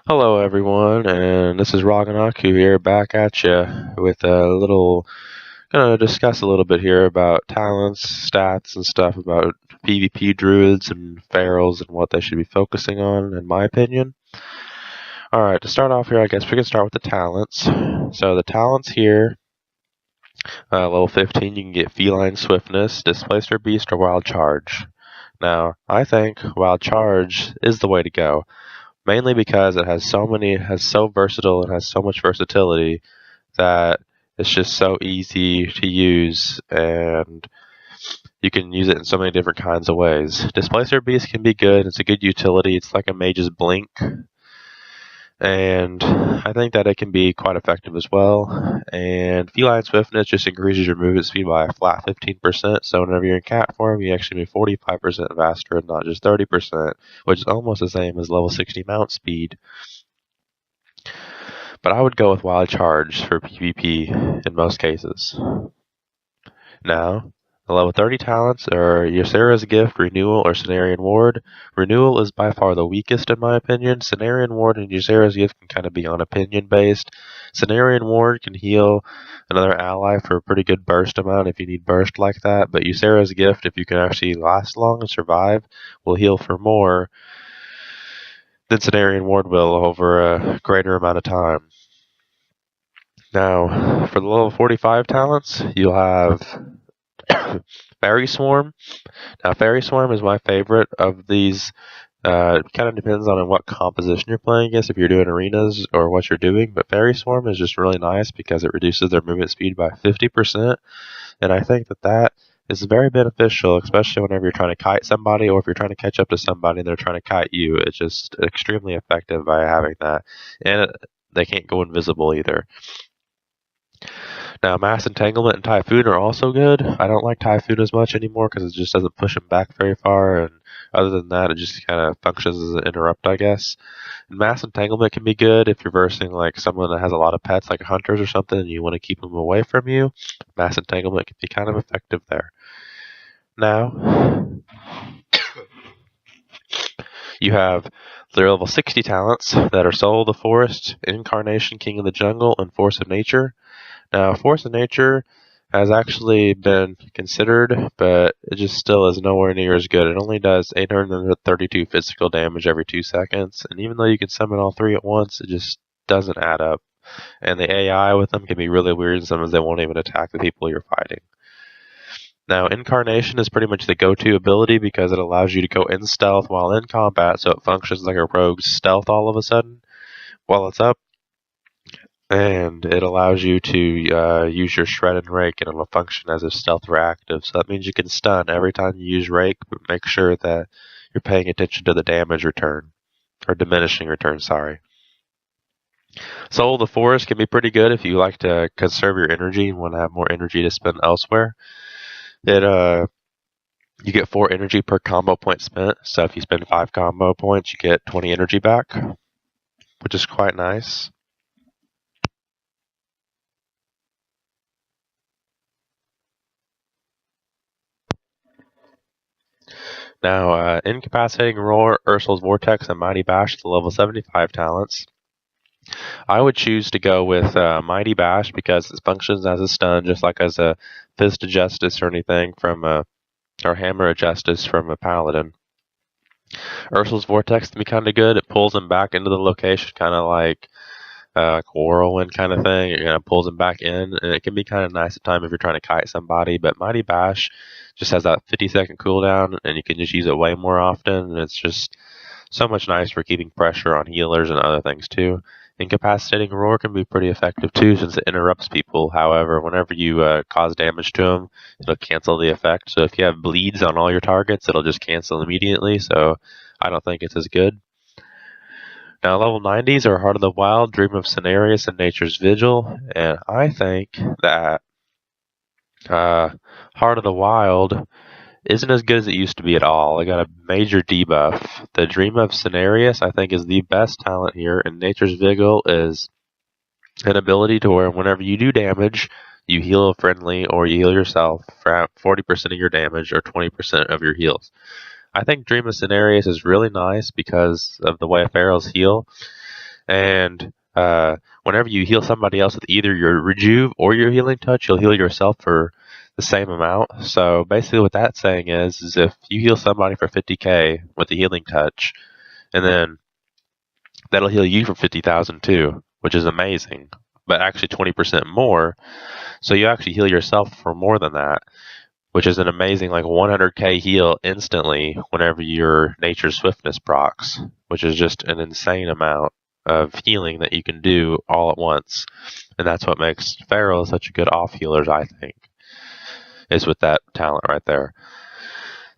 Hello everyone, and this is Raganaku here back at you with a little, gonna discuss a little bit here about talents, stats, and stuff about PvP druids and pharaohs and what they should be focusing on, in my opinion. Alright, to start off here, I guess we can start with the talents. So the talents here, level 15, you can get Feline Swiftness, Displacer Beast, or Wild Charge. Now, I think Wild Charge is the way to go. Mainly because it has so versatile and has so much versatility that it's just so easy to use, and you can use it in so many different kinds of ways. Displacer Beast can be good. It's a good utility. It's like a mage's blink, and I think that it can be quite effective as well. And Feline Swiftness just increases your movement speed by a flat 15%, so whenever you're in cat form, you actually move 45% faster and not just 30%, which is almost the same as level 60 mount speed. But I would go with Wild Charge for PvP in most cases. Now, the level 30 talents are Ysera's Gift, Renewal, or Cenarian Ward. Renewal is by far the weakest in my opinion. Cenarian Ward and Ysera's Gift can kind of be on opinion based. Cenarian Ward can heal another ally for a pretty good burst amount if you need burst like that, but Ysera's Gift, if you can actually last long and survive, will heal for more than Cenarian Ward will over a greater amount of time. Now, for the level 45 talents, you'll have Fairy Swarm. Now, Fairy Swarm is my favorite of these. It kind of depends on what composition you're playing against, if you're doing arenas or what you're doing, but Fairy Swarm is just really nice because it reduces their movement speed by 50%, and I think that is very beneficial, especially whenever you're trying to kite somebody or if you're trying to catch up to somebody and they're trying to kite you. It's just extremely effective by having that, and they can't go invisible either. Now, Mass Entanglement and Typhoon are also good. I don't like Typhoon as much anymore because it just doesn't push him back very far, and other than that, it just kind of functions as an interrupt, I guess. And Mass Entanglement can be good if you're versing like someone that has a lot of pets, like hunters or something, and you want to keep them away from you. Mass Entanglement can be kind of effective there. Now, you have the level 60 talents that are Soul of the Forest, Incarnation, King of the Jungle, and Force of Nature. Now, Force of Nature has actually been considered, but it just still is nowhere near as good. It only does 832 physical damage every 2 seconds, and even though you can summon all three at once, it just doesn't add up. And the AI with them can be really weird, and sometimes they won't even attack the people you're fighting. Now, Incarnation is pretty much the go-to ability because it allows you to go in stealth while in combat, so it functions like a rogue's stealth all of a sudden while it's up. And it allows you to use your Shred and Rake, and it'll function as a stealth reactive. So that means you can stun every time you use Rake, but make sure that you're paying attention to the damage return, or diminishing return, sorry. Soul of the Forest can be pretty good if you like to conserve your energy and want to have more energy to spend elsewhere. You get 4 energy per combo point spent, so if you spend 5 combo points, you get 20 energy back, which is quite nice. Now, Incapacitating Roar, Ursul's Vortex, and Mighty Bash, the level 75 talents. I would choose to go with Mighty Bash because it functions as a stun, just like as a Fist of Justice or anything from or Hammer of Justice from a Paladin. Ursul's Vortex can be kind of good. It pulls him back into the location, kind of like whirlwind kind of thing. It kind of pulls him back in, and it can be kind of nice at times if you're trying to kite somebody. But Mighty Bash just has that 50-second cooldown, and you can just use it way more often. And it's just so much nice for keeping pressure on healers and other things too. Incapacitating Roar can be pretty effective too, since it interrupts people. However, whenever you cause damage to them, it'll cancel the effect. So if you have bleeds on all your targets, it'll just cancel immediately. So I don't think it's as good. Now, level 90s are Heart of the Wild, Dream of Cenarius, and Nature's Vigil. And I think that Heart of the Wild isn't as good as it used to be at all. It got a major debuff. The Dream of Cenarius, I think, is the best talent here, and Nature's Vigil is an ability to where whenever you do damage, you heal a friendly or you heal yourself for 40% of your damage or 20% of your heals. I think Dream of Cenarius is really nice because of the way pharaohs heal. And whenever you heal somebody else with either your Rejuve or your Healing Touch, you'll heal yourself for the same amount. So basically what that's saying is if you heal somebody for 50k with the Healing Touch, and then that'll heal you for 50,000 too, which is amazing, but actually 20% more. So you actually heal yourself for more than that, which is an amazing like 100k heal instantly whenever your Nature's Swiftness procs, which is just an insane amount of healing that you can do all at once. And that's what makes Feral such a good off healers, I think, is with that talent right there.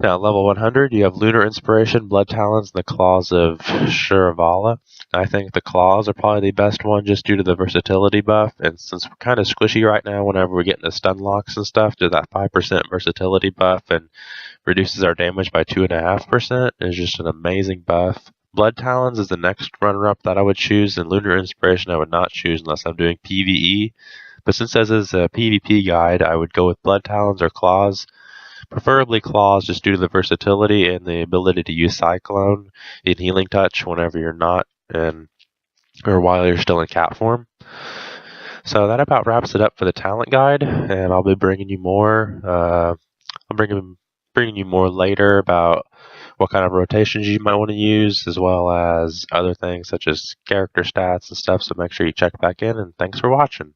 Now, level 100, you have Lunar Inspiration, Blood Talons, and the Claws of Shiravala. I think the Claws are probably the best one just due to the versatility buff. And since we're kind of squishy right now whenever we get into stun locks and stuff, to that 5% versatility buff and reduces our damage by 2.5% is just an amazing buff. Blood Talons is the next runner-up that I would choose, and Lunar Inspiration I would not choose unless I'm doing PvE. But since this is a PvP guide, I would go with Blood Talons or Claws. Preferably Claws just due to the versatility and the ability to use Cyclone in Healing Touch whenever you're not or while you're still in cat form. So that about wraps it up for the talent guide, and I'll be bringing you more. I'm bringing you more later about what kind of rotations you might want to use, as well as other things such as character stats and stuff. So make sure you check back in, and thanks for watching.